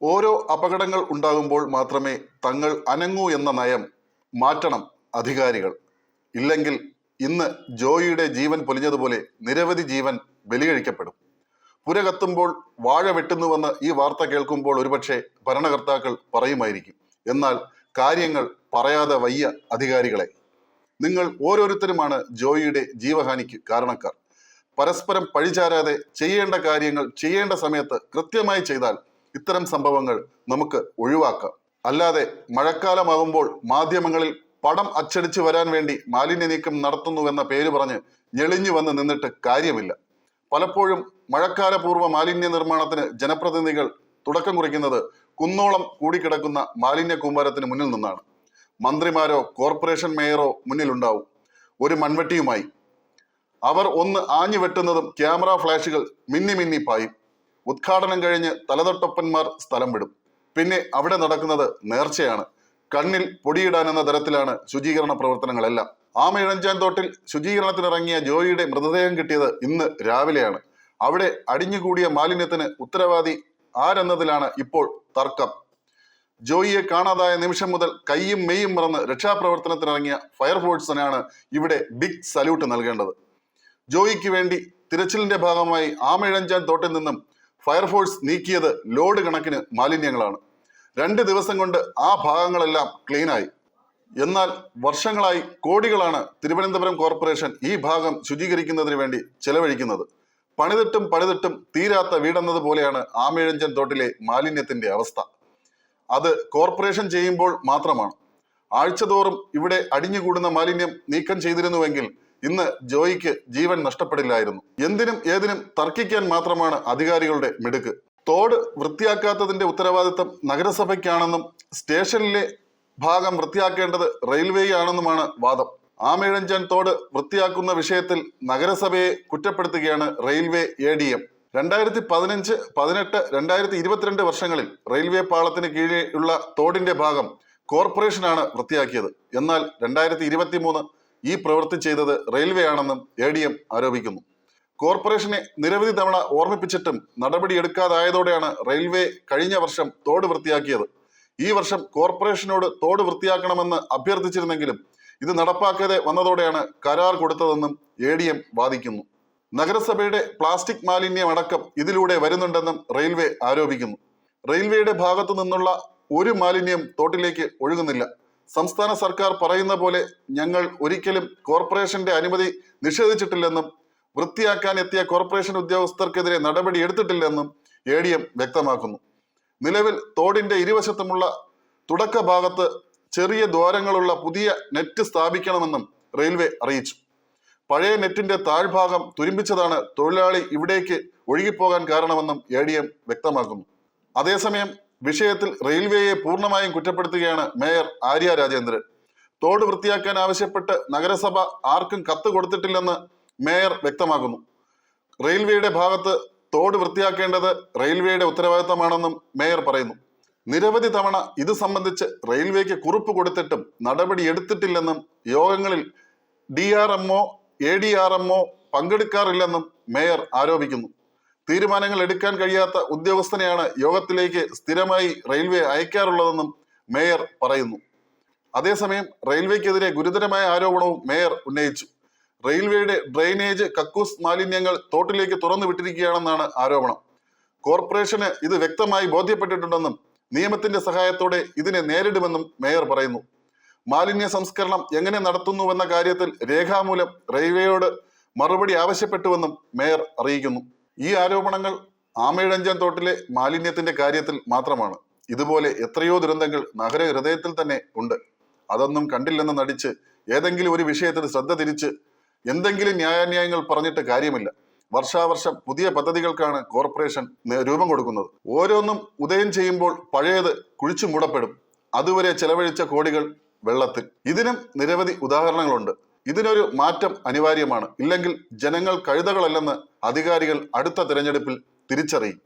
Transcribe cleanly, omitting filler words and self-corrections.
ഓരോ അപകടങ്ങൾ ഉണ്ടാകുമ്പോൾ മാത്രമേ തങ്ങൾ അനങ്ങൂ എന്ന നയം മാറ്റണം അധികാരികൾ. ഇല്ലെങ്കിൽ ഇന്ന് ജോയിയുടെ ജീവൻ പൊലിഞ്ഞതുപോലെ നിരവധി ജീവൻ ബലികഴിക്കപ്പെടും. പുര കത്തുമ്പോൾ വാഴ വെട്ടുന്നുവെന്ന് ഈ വാർത്ത കേൾക്കുമ്പോൾ ഒരുപക്ഷെ ഭരണകർത്താക്കൾ പറയുമായിരിക്കും. എന്നാൽ കാര്യങ്ങൾ പറയാതെ വയ്യ അധികാരികളെ. നിങ്ങൾ ഓരോരുത്തരുമാണ് ജോയിയുടെ ജീവഹാനിക്ക് കാരണക്കാർ. പരസ്പരം പഴിചാരാതെ ചെയ്യേണ്ട കാര്യങ്ങൾ ചെയ്യേണ്ട സമയത്ത് കൃത്യമായി ചെയ്താൽ ഇത്തരം സംഭവങ്ങൾ നമുക്ക് ഒഴിവാക്കാം. അല്ലാതെ മഴക്കാലമാകുമ്പോൾ മാധ്യമങ്ങളിൽ പടം അച്ചടിച്ചു വരാൻ വേണ്ടി മാലിന്യ നീക്കം നടത്തുന്നുവെന്ന പേര് പറഞ്ഞ് ഞെളിഞ്ഞു വന്ന് നിന്നിട്ട് കാര്യമില്ല. പലപ്പോഴും മഴക്കാലപൂർവ്വ മാലിന്യ നിർമ്മാണത്തിന് ജനപ്രതിനിധികൾ തുടക്കം കുറിക്കുന്നത് കുന്നോളം കൂടിക്കിടക്കുന്ന മാലിന്യ കൂമ്പാരത്തിന് മുന്നിൽ നിന്നാണ്. മന്ത്രിമാരോ കോർപ്പറേഷൻ മേയറോ മുന്നിലുണ്ടാവും ഒരു മൺവെട്ടിയുമായി. അവർ ഒന്ന് ആഞ്ഞു വെട്ടുന്നതും ക്യാമറ ഫ്ലാഷുകൾ മിന്നി മിന്നി പായും. ഉദ്ഘാടനം കഴിഞ്ഞ് തലതൊട്ടപ്പന്മാർ സ്ഥലം വിടും. പിന്നെ അവിടെ നടക്കുന്നത് നേർച്ചയാണ്. കണ്ണിൽ പൊടിയിടാനെന്ന തരത്തിലാണ് ശുചീകരണ പ്രവർത്തനങ്ങളെല്ലാം. ആമയിഴഞ്ചാൻ തോട്ടിൽ ശുചീകരണത്തിനിറങ്ങിയ ജോയിയുടെ മൃതദേഹം കിട്ടിയത് ഇന്ന് രാവിലെയാണ്. അവിടെ അടിഞ്ഞുകൂടിയ മാലിന്യത്തിന് ഉത്തരവാദി ആരെന്നതിലാണ് ഇപ്പോൾ തർക്കം. ജോയിയെ കാണാതായ നിമിഷം മുതൽ കൈയും മെയ്യും മറന്ന് രക്ഷാപ്രവർത്തനത്തിനിറങ്ങിയ ഫയർഫോഴ്സിനാണ് ഇവിടെ ബിഗ് സല്യൂട്ട് നൽകേണ്ടത്. ജോയിക്ക് വേണ്ടി തിരച്ചിലിന്റെ ഭാഗമായി ആമയിഴഞ്ചാൻ തോട്ടിൽ നിന്നും ഫയർഫോഴ്സ് നീക്കിയത് ലോഡ് കണക്കിന് മാലിന്യങ്ങളാണ്. 2 ദിവസം കൊണ്ട് ആ ഭാഗങ്ങളെല്ലാം ക്ലീനായി. എന്നാൽ വർഷങ്ങളായി കോടികളാണ് തിരുവനന്തപുരം കോർപ്പറേഷൻ ഈ ഭാഗം ശുചീകരിക്കുന്നതിന് വേണ്ടി ചെലവഴിക്കുന്നത്. പണിതിട്ടും തീരാത്ത വീടെന്നത് പോലെയാണ് ആമയിഴഞ്ചൻ തോട്ടിലെ മാലിന്യത്തിന്റെ അവസ്ഥ. അത് കോർപ്പറേഷൻ ചെയ്യുമ്പോൾ മാത്രമാണ്. ആഴ്ചതോറും ഇവിടെ അടിഞ്ഞുകൂടുന്ന മാലിന്യം നീക്കം ചെയ്തിരുന്നുവെങ്കിൽ ഇന്ന് ജോയിക്ക് ജീവൻ നഷ്ടപ്പെടില്ലായിരുന്നു. എന്തിനും ഏതിനും തർക്കിക്കാൻ മാത്രമാണ് അധികാരികളുടെ മിടുക്ക്. തോട് വൃത്തിയാക്കാത്തതിന്റെ ഉത്തരവാദിത്തം നഗരസഭയ്ക്കാണെന്നും സ്റ്റേഷനിലെ ഭാഗം വൃത്തിയാക്കേണ്ടത് റെയിൽവേയാണെന്നുമാണ് വാദം. ആമയിഴഞ്ചാൻ തോട് വൃത്തിയാക്കുന്ന വിഷയത്തിൽ നഗരസഭയെ കുറ്റപ്പെടുത്തുകയാണ് റെയിൽവേ ADM. 2015, 18, 2022 വർഷങ്ങളിൽ റെയിൽവേ പാളത്തിന് കീഴെയുള്ള തോടിന്റെ ഭാഗം കോർപ്പറേഷനാണ് വൃത്തിയാക്കിയത്. എന്നാൽ 2023 ഈ പ്രവൃത്തി ചെയ്തത് റെയിൽവേ ആണെന്നും ADM ആരോപിക്കുന്നു. കോർപ്പറേഷനെ നിരവധി തവണ ഓർമ്മിപ്പിച്ചിട്ടും നടപടിയെടുക്കാതായതോടെയാണ് റെയിൽവേ കഴിഞ്ഞ വർഷം തോട് വൃത്തിയാക്കിയത്. ഈ വർഷം കോർപ്പറേഷനോട് തോട് വൃത്തിയാക്കണമെന്ന് അഭ്യർത്ഥിച്ചിരുന്നെങ്കിലും ഇത് നടപ്പാക്കാതെ വന്നതോടെയാണ് കരാർ കൊടുത്തതെന്നും ADM വാദിക്കുന്നു. നഗരസഭയുടെ പ്ലാസ്റ്റിക് മാലിന്യം അടക്കം ഇതിലൂടെ വരുന്നുണ്ടെന്നും റെയിൽവേ ആരോപിക്കുന്നു. റെയിൽവേയുടെ ഭാഗത്തു നിന്നുള്ള ഒരു മാലിന്യം തോട്ടിലേക്ക് ഒഴുകുന്നില്ല. സംസ്ഥാന സർക്കാർ പറയുന്ന പോലെ ഞങ്ങൾ ഒരിക്കലും കോർപ്പറേഷന്റെ അനുമതി നിഷേധിച്ചിട്ടില്ലെന്നും വൃത്തിയാക്കാൻ എത്തിയ കോർപ്പറേഷൻ ഉദ്യോഗസ്ഥർക്കെതിരെ നടപടി എടുത്തിട്ടില്ലെന്നും ADM വ്യക്തമാക്കുന്നു. നിലവിൽ തോടിന്റെ ഇരുവശത്തുമുള്ള തുടക്ക ഭാഗത്ത് ചെറിയ ദ്വാരങ്ങളുള്ള പുതിയ നെറ്റ് സ്ഥാപിക്കണമെന്നും റെയിൽവേ അറിയിച്ചു. പഴയ നെറ്റിന്റെ താഴ്ഭാഗം തുരുമ്പിച്ചതാണ് തൊഴിലാളി ഇവിടേക്ക് ഒഴുകിപ്പോകാൻ കാരണമെന്നും ADM വ്യക്തമാക്കുന്നു. അതേസമയം വിഷയത്തിൽ റെയിൽവേയെ പൂർണ്ണമായും കുറ്റപ്പെടുത്തുകയാണ് മേയർ ആര്യ രാജേന്ദ്രൻ. തോട് വൃത്തിയാക്കാൻ ആവശ്യപ്പെട്ട് നഗരസഭ ആർക്കും കത്ത് കൊടുത്തിട്ടില്ലെന്ന് മേയർ വ്യക്തമാക്കുന്നു. റെയിൽവേയുടെ ഭാഗത്ത് തോട് വൃത്തിയാക്കേണ്ടത് റെയിൽവേയുടെ ഉത്തരവാദിത്തമാണെന്നും മേയർ പറയുന്നു. നിരവധി തവണ ഇത് സംബന്ധിച്ച് റെയിൽവേക്ക് കുറിപ്പ് കൊടുത്തിട്ടും നടപടി എടുത്തിട്ടില്ലെന്നും യോഗങ്ങളിൽ DRMO, ADRMO പങ്കെടുക്കാറില്ലെന്നും മേയർ ആരോപിക്കുന്നു. തീരുമാനങ്ങൾ എടുക്കാൻ കഴിയാത്ത ഉദ്യോഗസ്ഥനെയാണ് യോഗത്തിലേക്ക് സ്ഥിരമായി റെയിൽവേ അയക്കാറുള്ളതെന്നും മേയർ പറയുന്നു. അതേസമയം റെയിൽവേക്കെതിരെ ഗുരുതരമായ ആരോപണവും മേയർ ഉന്നയിച്ചു. റെയിൽവേയുടെ ഡ്രെയിനേജ് കക്കൂസ് മാലിന്യങ്ങൾ തോട്ടിലേക്ക് തുറന്നു വിട്ടിരിക്കുകയാണെന്നാണ് ആരോപണം. കോർപ്പറേഷന് ഇത് വ്യക്തമായി ബോധ്യപ്പെട്ടിട്ടുണ്ടെന്നും നിയമത്തിന്റെ സഹായത്തോടെ ഇതിനെ നേരിടുമെന്നും മേയർ പറയുന്നു. മാലിന്യ സംസ്കരണം എങ്ങനെ നടത്തുന്നുവെന്ന കാര്യത്തിൽ രേഖാമൂലം റെയിൽവേയോട് മറുപടി ആവശ്യപ്പെട്ടുവെന്നും മേയർ അറിയിക്കുന്നു. ഈ ആരോപണങ്ങൾ ആമയിഴഞ്ചാൻ തോട്ടിലെ മാലിന്യത്തിന്റെ കാര്യത്തിൽ മാത്രമാണ്. ഇതുപോലെ എത്രയോ ദുരന്തങ്ങൾ നഗര ഹൃദയത്തിൽ തന്നെ ഉണ്ട്. അതൊന്നും കണ്ടില്ലെന്ന് നടിച്ച് ഏതെങ്കിലും ഒരു വിഷയത്തിൽ ശ്രദ്ധ തിരിച്ച് എന്തെങ്കിലും ന്യായാന്യായങ്ങൾ പറഞ്ഞിട്ട് കാര്യമില്ല. വർഷാവർഷം പുതിയ പദ്ധതികൾക്കാണ് കോർപ്പറേഷൻ രൂപം കൊടുക്കുന്നത്. ഓരോന്നും ഉദയം ചെയ്യുമ്പോൾ പഴയത് കുഴിച്ചു മൂടപ്പെടും. അതുവരെ ചെലവഴിച്ച കോടികൾ വെള്ളത്തിൽ. ഇതിനും നിരവധി ഉദാഹരണങ്ങളുണ്ട്. ഇതിനൊരു മാറ്റം അനിവാര്യമാണ്. ഇല്ലെങ്കിൽ ജനങ്ങൾ കഴുതകളല്ലെന്ന് അധികാരികൾ അടുത്ത തിരഞ്ഞെടുപ്പിൽ തിരിച്ചറിയും.